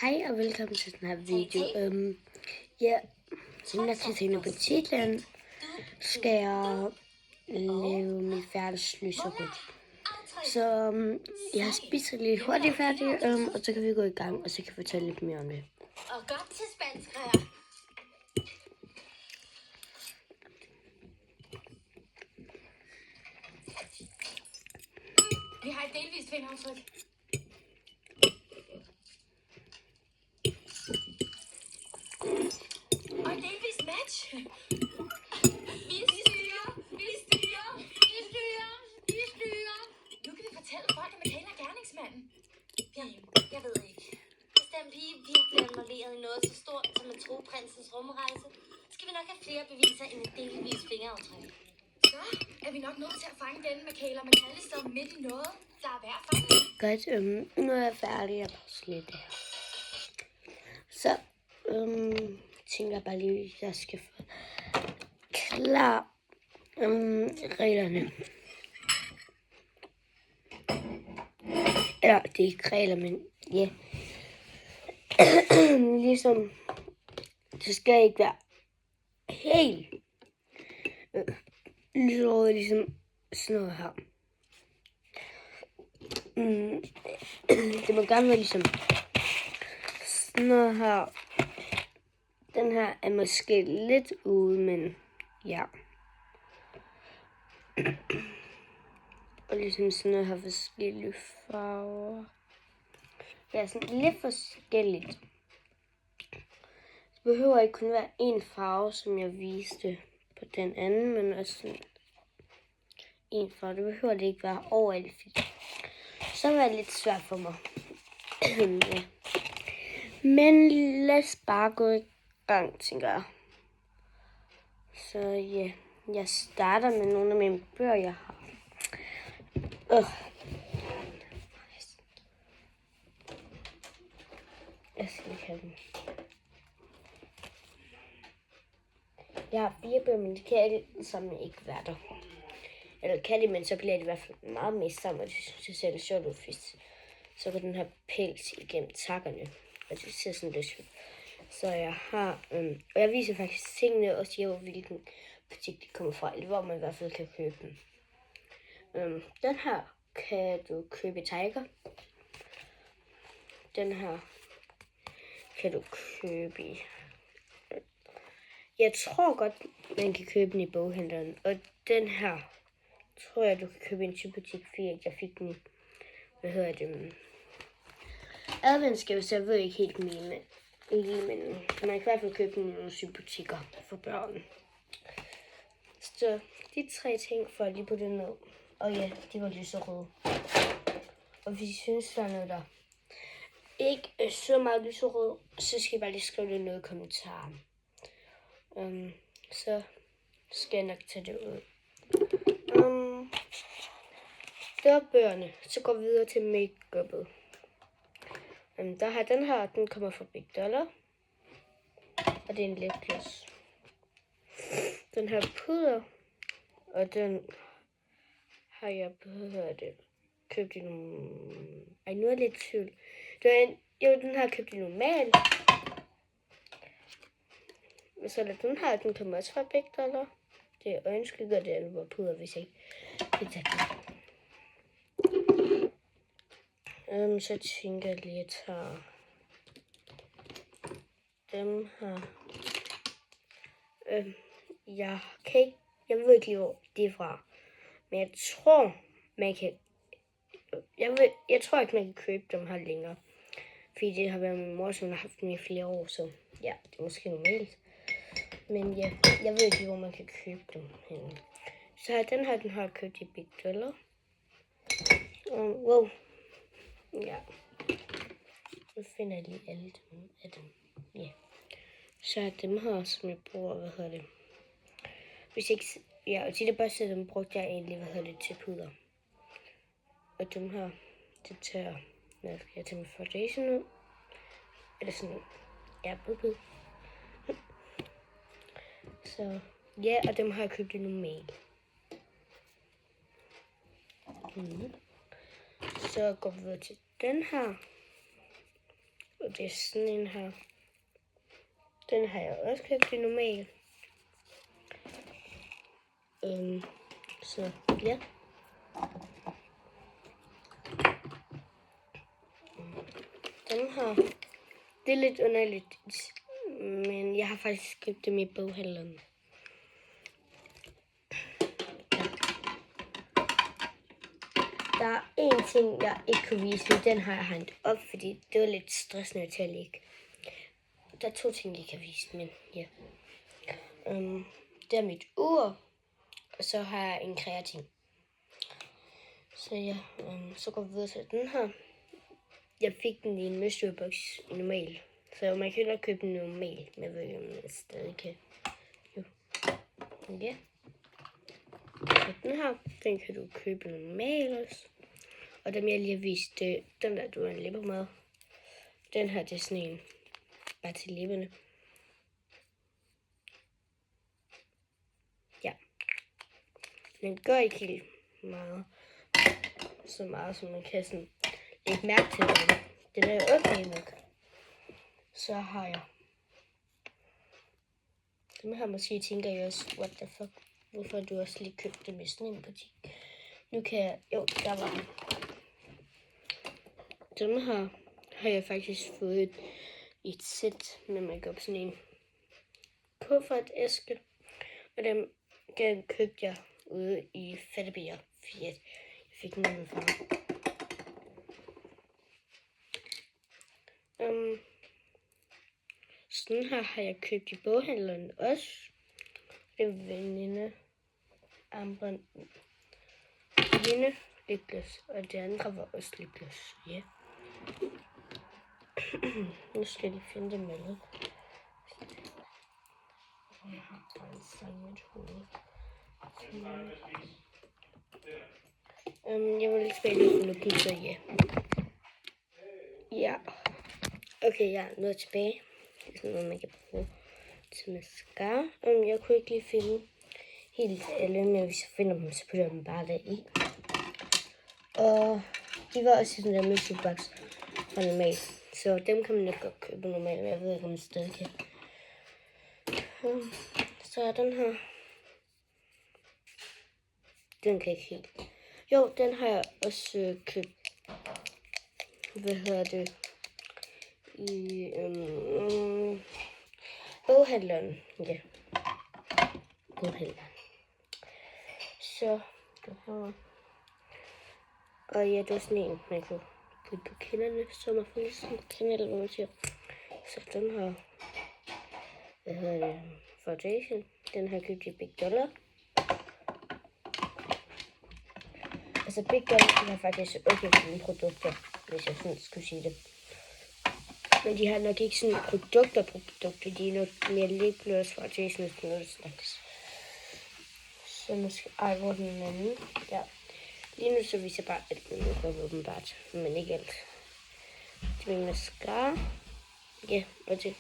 Hej og velkommen til den her video. Som jeg skal tænke på titlen, skal jeg lave mit hverdagslysrut. Så jeg har spist lidt hurtigt færdigt, og så kan vi gå i gang, og så kan jeg fortælle lidt mere om det. Og godt til spansk her. Vi har et delvist fingeraftryk. Og et delvist match. Vi styrer. Nu kan vi fortælle folk, at Michaela er gerningsmanden. Jeg ved ikke. Hvis den pige virkelig er involveret i noget så stort som at tro prinsens rumrejse, skal vi nok have flere beviser end et delvist fingeraftryk. Så er vi nok nødt til at fange denne Michaela McCallister står midt i noget, der er værd at fange. Godt, nu er jeg færdig. Jeg pauser lidt der. Så tænker jeg bare lige, at jeg skal forklare reglerne. Eller, det er ikke regler, men ja. Ligesom, det skal ikke være helt lyserødt, ligesom sådan noget her. Det må gerne være ligesom sådan noget her. Den her er måske lidt ude, men ja. Og ligesom sådan noget her forskellige farver. Ja, sådan lidt forskelligt. Det behøver ikke kun være en farve, som jeg viste på den anden, men også sådan en farve. Det behøver det ikke være overalt. Så var det lidt svært for mig. Ja. Men lad os bare gå i gang, tænker jeg. Så ja, jeg starter med nogle af mine bøger, jeg har. Jeg skal ikke have dem. Jeg har 4 bøger, men det kan alle sammen ikke være der. Eller kan det, men så bliver det i hvert fald meget mere sammen, og det synes jeg ser lidt sjovt ud, hvis så går den her pels igennem takkerne, og det ser sådan lidt sjovt. Så jeg har, og jeg viser faktisk tingene og siger, hvilken butik de kommer fra, eller hvor man i hvert fald kan købe dem. Den her kan du købe i Tiger. Den her kan du købe i... Jeg tror godt, man kan købe den i boghandleren. Og den her tror jeg, du kan købe i en sybutik, fordi jeg fik den... adventsgave, så jeg ved ikke helt lige, men man kan i hvert fald købe den i nogle sybutikker for børn. Så de 3 ting får jeg lige på den ned. Og ja, de var lyserøde. Og hvis I synes, der er noget, der ikke er så meget lyserød, så skal I bare lige skrive det noget i kommentaren. Så skal jeg nok tage det ud. Det var bøgerne. Så går vi videre til make-up'et. Der har den her, den kommer fra Big Dollar. Og det er en lipgloss. Den her puder, og den har jeg købt i nogle... Ej, nu er jeg lidt i tvivl. Den har jeg købt i normal. Så den her, den kommer også fra Big Dollar. Det er øjenskygger, det er alvor puder, hvis jeg ikke kan tage det. Så tænker jeg lige, at jeg tager dem her. Jeg ved ikke lige, hvor de er fra. Men jeg tror, man kan... Jeg tror ikke, man kan købe dem her længere. Fordi det har været min mor, som har haft dem i flere år, så ja, det er måske normalt. Men ja, jeg ved ikke, hvor man kan købe dem henne. Så den her, den har jeg købt i Big Dollar. Wow. Ja. Nu finder jeg lige alle af dem. Ja. Så er dem her, som jeg bruger, Hvis ikke... Ja, og de der børster, dem brugte jeg egentlig, til puder. Og dem her, det tager... Jeg tager min foundation ud. Eller sådan... Ja, bud. Så ja, og dem har jeg købt i normal. Så går vi videre til den her. Og det er sådan en her. Den har jeg også købt i normal. Så ja. Den her. Det er lidt underligt, men jeg har faktisk købt dem i boghandleren. Der er en ting, jeg ikke kunne vise, men den har jeg hængt op, fordi det var lidt stressende til at lægge. Der er 2 ting, jeg kan vise, men ja. Det er mit ur, og så har jeg en kreativ. Så ja, så går vi videre til den her. Jeg fik den i en mystery box i normal. Så man kan godt købe den normal, men jeg ved ikke, om jeg stadig kan. Jo. Ja. Så den her, den kan du købe normal også. Og dem jeg lige har vist, den der du har en lipper med. Den her, det er sådan en, bare til lipperne. Ja. Den gør ikke helt meget. Så meget, som man kan sådan lægge mærke til den. Den er jo okay nok. Så har jeg dem her. Måske tænker jeg også, what the fuck, hvorfor har du også lige købt dem i sådan en butik? Nu kan jeg, jo, der var den. Dem her har jeg faktisk fået i et sæt med makeup, sådan en kuffertæske. Og dem købte jeg ude i Fattebier, fordi jeg fik den af min far. Sådan her har jeg købt i boghandleren også. Det er veninde armbånd. Ene lipgloss, og det andre var også lipgloss. Ja. Nu skal jeg lige finde det med. Jeg har bare en sang i mit hoved. Jeg vil spille lidt lukket, så ja. Ja. Okay, jeg er nået tilbage. Det er sådan noget, man kan bruge til mascara. Jeg kunne ikke lige finde helt alle, men hvis jeg finder dem, så putter jeg dem bare deri. Og de var også i den der multibox fra normal. Så dem kan man nok godt købe normalt, men jeg ved ikke, om jeg stadig kan. Så er den her. Den kan ikke helt. Jo, den har jeg også købt. Hvad hedder det? I boghandleren. Ja. Boghandleren. Så det her. Og ja, det var sådan en, man kunne putte på kinderne, så man får lidt sådan kinder, eller hvad man siger. Så den her, hvad hedder det, foundation, den har jeg købt i Big Dollar. Altså Big Dollar, de har faktisk okay fine produkter, hvis jeg sådan skulle sige det. Men de har nok ikke sådan produkter, de er nok mere lipgloss, foundation og sådan noget slags. Så nu skal hvor den anden, ja. Lige nu så viser jeg bare alt med makeup åbenbart, men ikke alt. Det er min mascara. Ja, og det.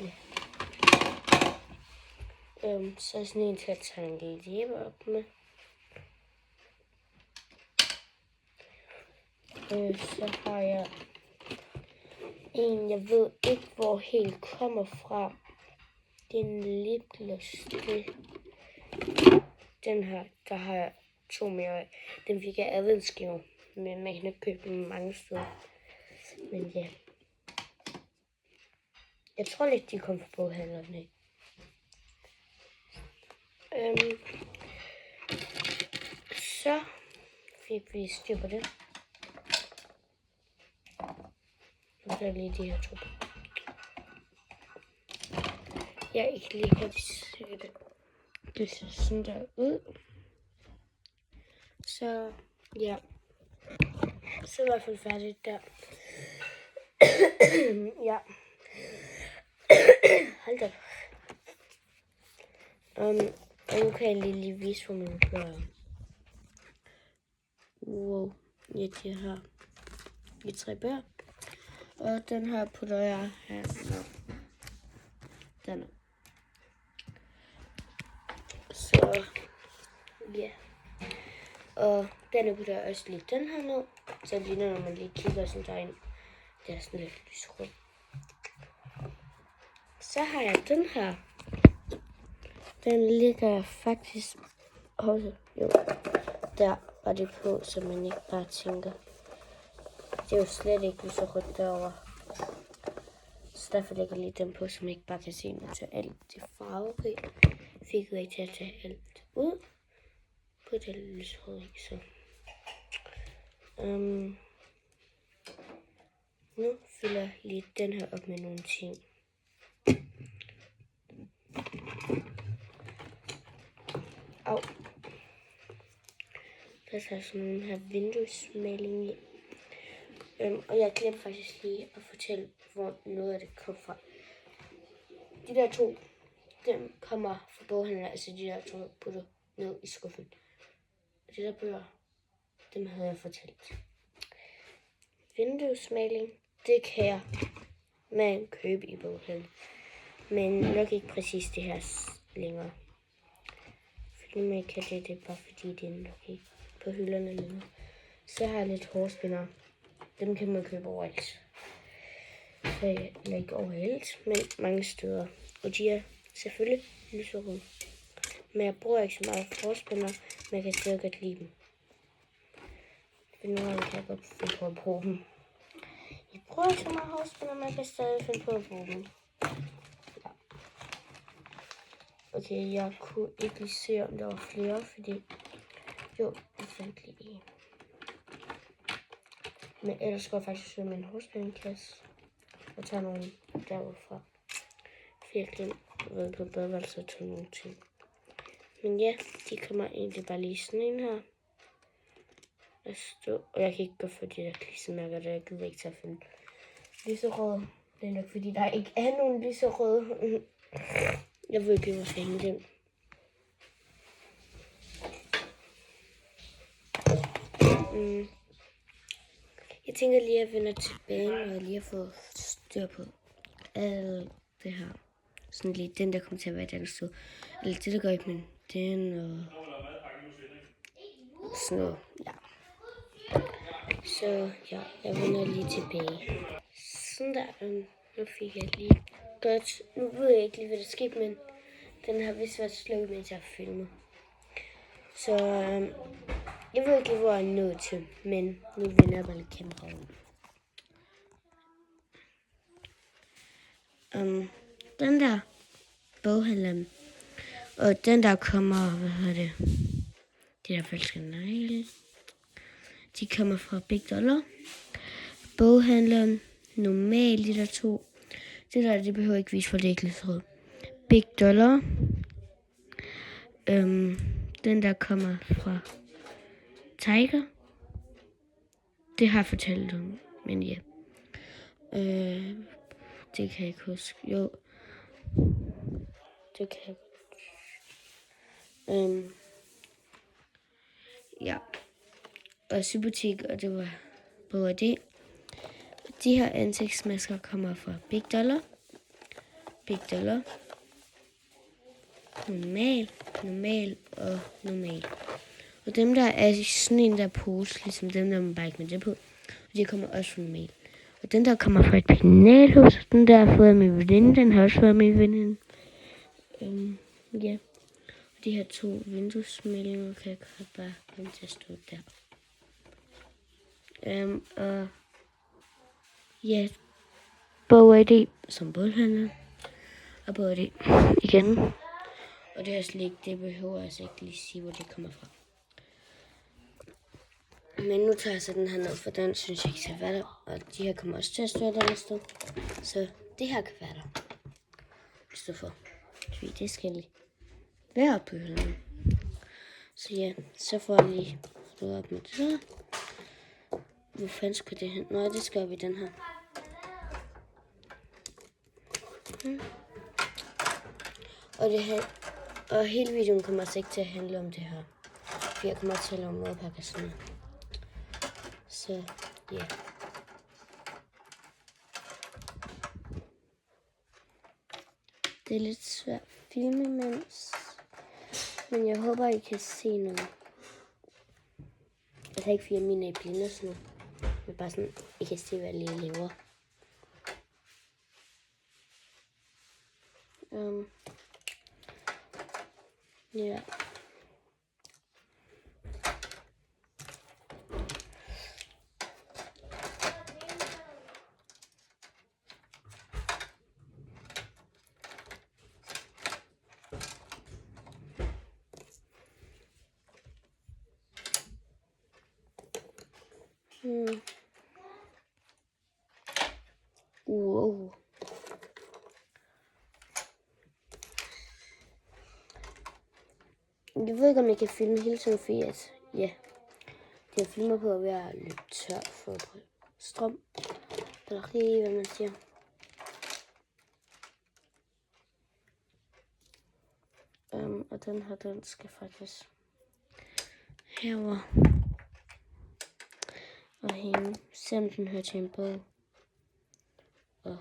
Ja. Så er sådan en til at tage en læbe op med. Så har jeg en, jeg ved ikke hvor helt kommer fra. Det er en lipgloss. Den her, der har jeg 2 mere af. Den fik jeg adventsgave, men man kan ikke købe dem mange steder. Men ja. Jeg tror lidt, de kom fra boghandlerne. Så fik vi styr på det. Og så lige de her 2. Jeg ikke lige kan se det. Det ser sådan der ud. Så ja. Så er i hvert fald færdigt der. Ja. Hold da. Og nu kan jeg lige vise, hvor man gør. Wow. Ja, de her. De 3 bær. Og den her putter jeg her. Den er. Så ja. Og den putter jeg også lige den her ned. Så lige når man lige kigger sådan derind. Det er sådan lidt lyserød. Så har jeg den her. Den ligger faktisk også, jo, der var det på, så man ikke bare tænker. Det er jo slet ikke lyserødt derovre. Så derfor lægger jeg lige den på, så man ikke bare kan se noget til alt det farverige. Fik jeg ikke til at tage alt ud på det lyserøde, så. Nu fylder jeg lige den her op med nogle ting. Au. Der er sådan nogle her vinduesmaling i. Og jeg glemte faktisk lige at fortælle, hvor noget af det kom fra. De der to, dem kommer fra boghandler, altså de der to putter ned i skuffen. Og de der bøger, dem havde jeg fortalt. Vinduesmaling, det kan man købe i boghandlen. Men nok ikke præcis det her længere. Fordi man kan det er bare fordi det er nok ikke på hylderne længere. Så har jeg lidt hårspindere. Dem kan man købe overalt. Eller ikke overalt, men mange steder. Og de er selvfølgelig lyserøde. Men jeg bruger ikke så meget hårspindere, men jeg kan stadig godt lide dem. For nogle gange kan jeg godt finde på at bruge dem. Jeg bruger ikke så meget hårspindere, men jeg kan stadig finde på at bruge dem. Ja. Okay, jeg kunne ikke lige se, om der var flere, fordi jo, jeg fandt lige en. Men ellers skal jeg faktisk søge min hårspindekasse og tage nogle derudfra. For jeg glemte at være på badeværelset og tage nogle ting. Men ja, de kommer egentlig bare lige sådan en her. Og jeg kan ikke gå for de der klistermærker, der jeg gider ikke til at finde lyserøde. Det er nok fordi, der ikke er nogen lyserøde. Jeg ved ikke, hvor jeg skal hænge dem. Jeg tænker lige, at jeg vender tilbage, når jeg lige har fået styr på alt det her. Sådan lige den, der kommer til at være et andet sted. Eller det, der går ikke, men den og sådan noget, ja. Så ja, jeg vender lige tilbage. Sådan der, nu fik jeg lige godt. Nu ved jeg ikke lige, hvad der skete, men den har vist været slukket, mens jeg filmet. Så jeg ved ikke lige, hvor jeg er nået til, men nu vender jeg bare lidt kameraet. Den der boghandler, og den der kommer, hvad hedder det? De der falske negle. De kommer fra Big Dollar. Boghandleren, normal, de der to. Det der, det behøver ikke vise, for det er ikke lidt rød. Big Dollar. Den der kommer fra Tiger. Det har jeg fortalt om, men ja. Det kan jeg ikke huske. Jo. Det kan jeg godt. Ja. Og Sybutik, og det var både det. De her ansigtsmasker kommer fra Big Dollar. Big Dollar. Normal og normal. Og dem der er sådan en der pose, ligesom dem der man bare ikke med det på. Og de kommer også fra normal. Og den der kommer fra et penalhus, den der har fået af min veninde, den har også fået af min veninde. Ja. Og de her to vinduesmællinger kan jeg godt bare komme til at stå der. Og ja, BogAD som boghandler. Og BogAD igen. Og det her slik, det behøver jeg altså ikke lige sige, hvor det kommer fra. Men nu tager jeg så den her ned, for den synes jeg ikke skal være der. Og de her kommer også til at stå der næste. Så det her kan være der. I stedet for. Fordi det skal lige være oppe på hylden. Så ja, så får jeg lige ryddet op med det der. Hvor fanden skulle det hen? Nå, det skal op i den her. Og det her. Og hele videoen kommer altså ikke til at handle om det her. For jeg kommer til at lave madpakker sådan her. Så ja. Yeah. Det er lidt svært at filme imens. Men jeg håber, I kan se noget. Jeg kan ikke filme mine i blinde og sådan noget. Men bare sådan, I kan se, hvad jeg lige laver. Ja. Wow. Jeg ved ikke, om jeg kan filme hele tiden, fordi jeg filmer på at være lidt tør for strøm. Eller lige, hvad man siger. Og den her, den skal faktisk herover og hænge, selvom den hører til en bog. Og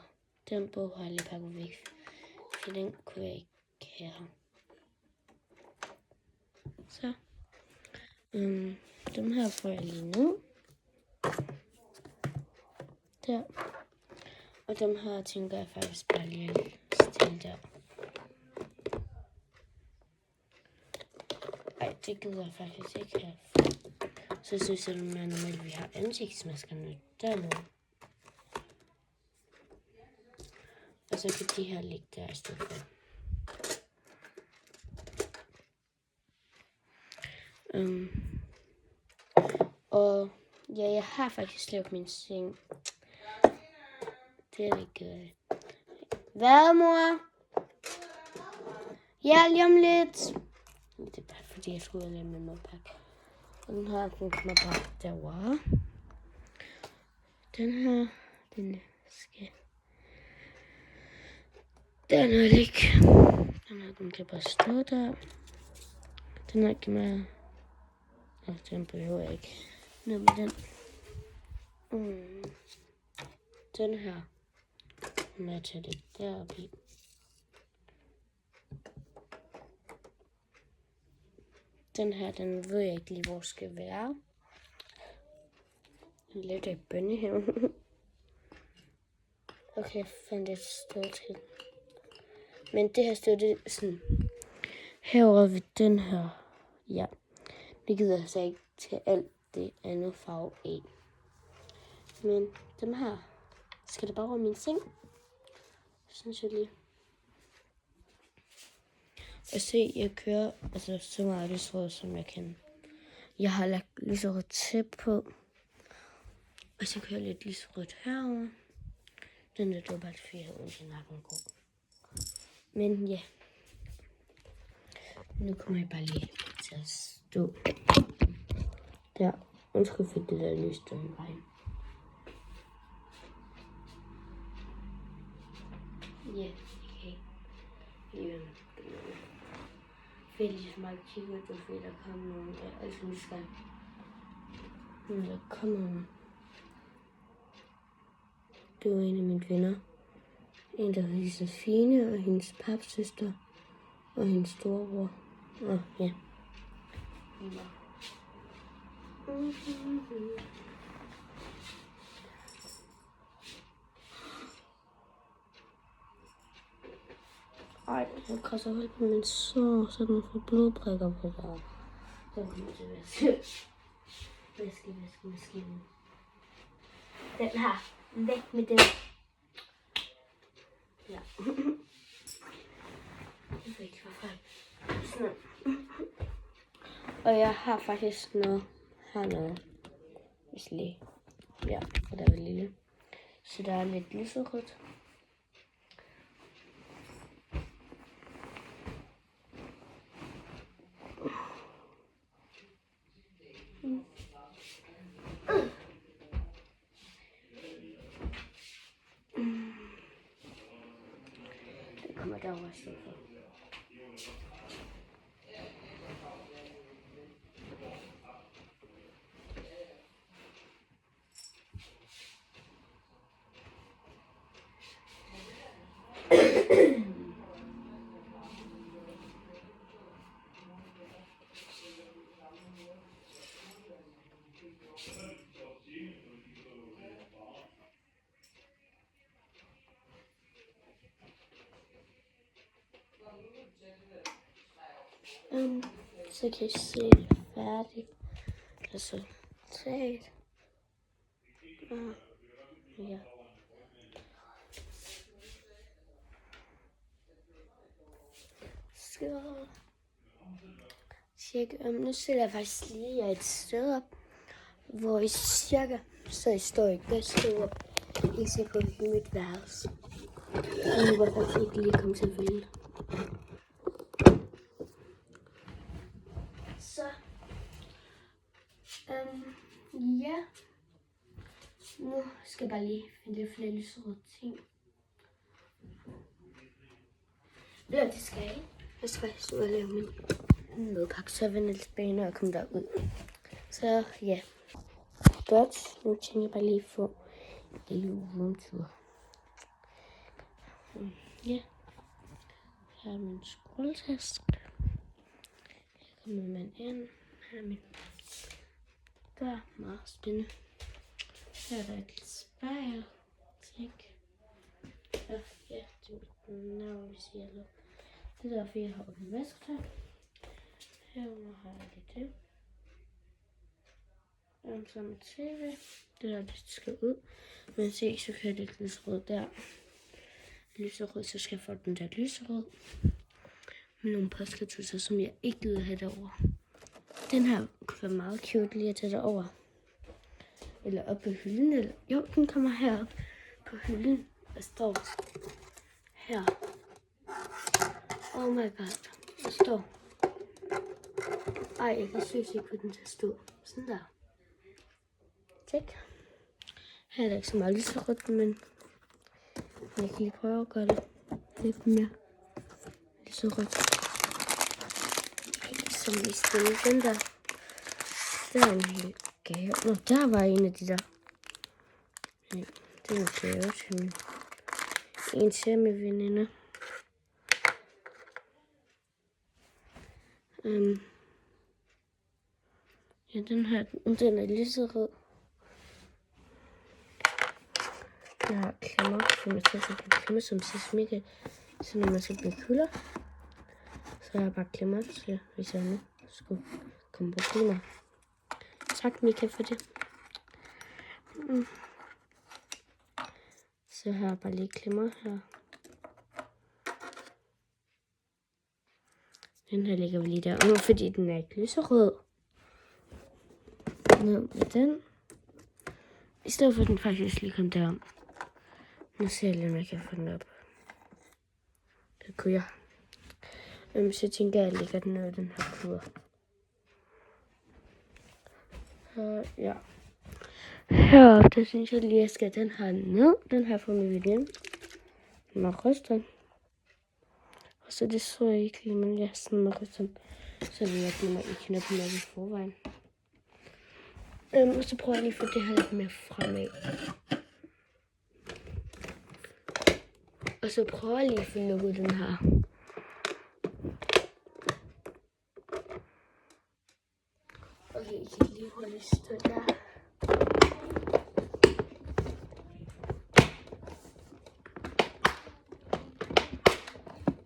den bog har jeg lige pakket væk, for den kunne jeg ikke have her. Så, dem her får jeg lige ned. Der. Og dem her tænker jeg faktisk bare lige at stille der. Ej, det gider jeg faktisk ikke have. Så synes jeg, det er mere normalt, at vi har ansigtsmaskerne dernede. Og så kan de her ligge der i stedet for. Og ja, jeg har faktisk lavet min seng. Det er ikke godt. Hvad, mor? Ja, lige om lidt. Det er bare fordi, jeg skulle lave min madpakke. Og den her, den kommer bare derovre. Den her, den skal dernede ligge. Den her, den kan bare stå der. Den her kan man... den behøver jeg ikke. Ned med den. Den her. Den er til det deroppe i. Den her, den ved jeg ikke lige, hvor skal være. Lidt af bønnehaven. Okay, jeg fandt et sted til. Men det her sted, det er sådan herovre ved den her. Ja, det gider jeg så ikke til alt det andet farve af. Men dem her skal det bare over min seng. Synes jeg lige. Og se, jeg kører altså så meget lyserød, som jeg kan. Jeg har lagt lyserød tæp på. Og så kører jeg lidt lyserødt herover. Den er dog bare 4 uden til nakken går. Men ja. Nu kommer jeg bare lige til at stå. Der. Undskyld for det der lys, der er vejen. Ja, okay. Fælles mig kigger du, fordi der kommer nogen der. Altså nu skal der kommer nogen. Det var en af mine venner. En, der hedder Josefine, og hendes papsøster, og hendes storebror. Og ja. Ej, jeg krasser helt på min sår, så den får blodprikker på der. Så kommer jeg til at vaskemaskinen. Den her. Væk med den. Ja. Jeg ved ikke, hvorfor. Sådan. Og jeg har faktisk noget hernede. Hvis lige. Ja, og der er lille. Så der er lidt lyserødt. Det kommer derover i stedet for. Så kan I se det færdigt. Resultat. Ja. Så cirka, nu sætter jeg faktisk lige et sted op, hvor I cirka, så I står i godt sted op. I ser på mit værelse. Nu var jeg faktisk ikke lige kommet til at vælge. Så, ja. Nu skal jeg bare lige finde lidt flere lyserøde ting. Ja, det skal jeg. Jeg skal faktisk ud og lave min madpakke, så jeg vender lidt tilbage, når jeg kommer derud. Så ja, godt. Nu tænker jeg bare lige få en lille rundtur. Ja, her er min skoletest. Her kommer man ind. Her er min dør. Meget spændende. Her er der et spejl. Tjek. Ja, det er mit navn, hvis jeg er. Det er derfor, jeg har åbnet vasketøj. Herunder har jeg lidt det. Så med tv. Det der, det skal ud. Men se, så kan jeg lidt lyserød der. Lyserød, så skal jeg få den der lyserød. Med nogle postkartusser, som jeg ikke gider have derovre. Den her kunne være meget cute lige at tage derover. Eller op på hylden. Eller... Jo, den kommer herop på hylden. Der står her. Oh my god. Der står. Ej, jeg kan synes ikke, hvor den til at stå. Sådan der. Tjek. Her er der ikke så meget lyserødt, men jeg kan lige prøve at gøre det lidt mere lyserødt. Som i stedet den der. Der er en hel gave. Nå, der var en af de der. Ja, det er en gave til mig. En til med veninder. Ja, den her, den er lyserød. Jeg har klemmer, som jeg tænker, kan klemme som sesmikket. Så når man skal blive kulder, så har jeg bare klemmer til, hvis jeg nu skulle komme problemer. Tak, Mika, for det. Så har jeg bare lige klemmer her. Den her ligger vi lige der. Nu fordi den er ikke lyserød. Ned med den. I stedet for at den faktisk lige kom derom. Nu ser jeg lige, om jeg kan få den op. Det kunne jeg. Så tænker jeg, at jeg lægger den ned i den her puder. Ja. Heroppe, der synes jeg lige, at jeg skal den her ned. Den her fra min veninde. Med rysten. Og så det så jeg ikke lige, men jeg er sådan med rysten. Så vil jeg glemmer ikke noget på noget i forvejen. Og så prøver jeg lige at få det her lidt mere fremad. Og så prøver jeg lige at få lukket den her. Okay, I kan lige holde stå der.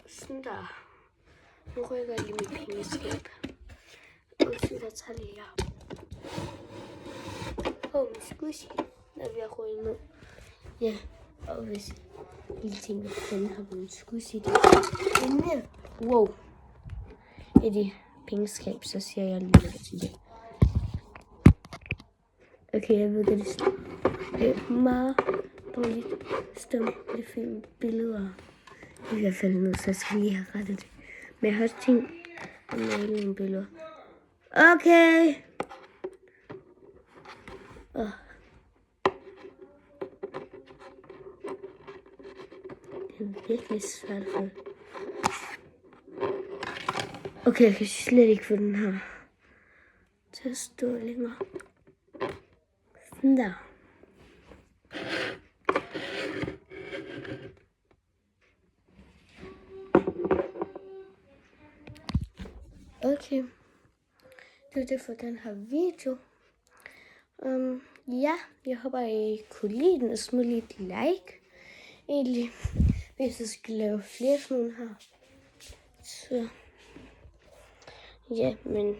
Sådan der. Nu rykker jeg lige mit pengeskab. Og så der tager lige her. Min squishy, når vi har røget ned. Ja, og hvis I tænker, at den har været en squishy, det er mere. Wow. I det pengeskab, så siger jeg lige lidt til det. Okay, jeg ved godt, det er meget dårligt stemt at filme billeder. I hvert fald nu, så jeg skal lige have rettet det. Men jeg har også tænkt at lave nogle billeder. Okay. Det er virkelig svært for. Okay, jeg kan slet ikke få den her til at stå længere. Sådan der. Okay. Det er det for den her video. Ja, jeg håber, I kunne lide den og smid lige et like. Egentlig, hvis jeg skal lave flere sådan nogle her. Så Ja, men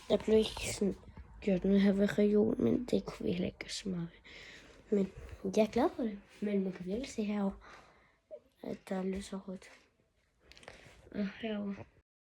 der blev ikke sådan gjort noget her ved regionen, men det kunne vi heller ikke gøre så meget ved. Men jeg er glad for det. Men man kan virkelig se herovre, at der er lyserødt. Og herovre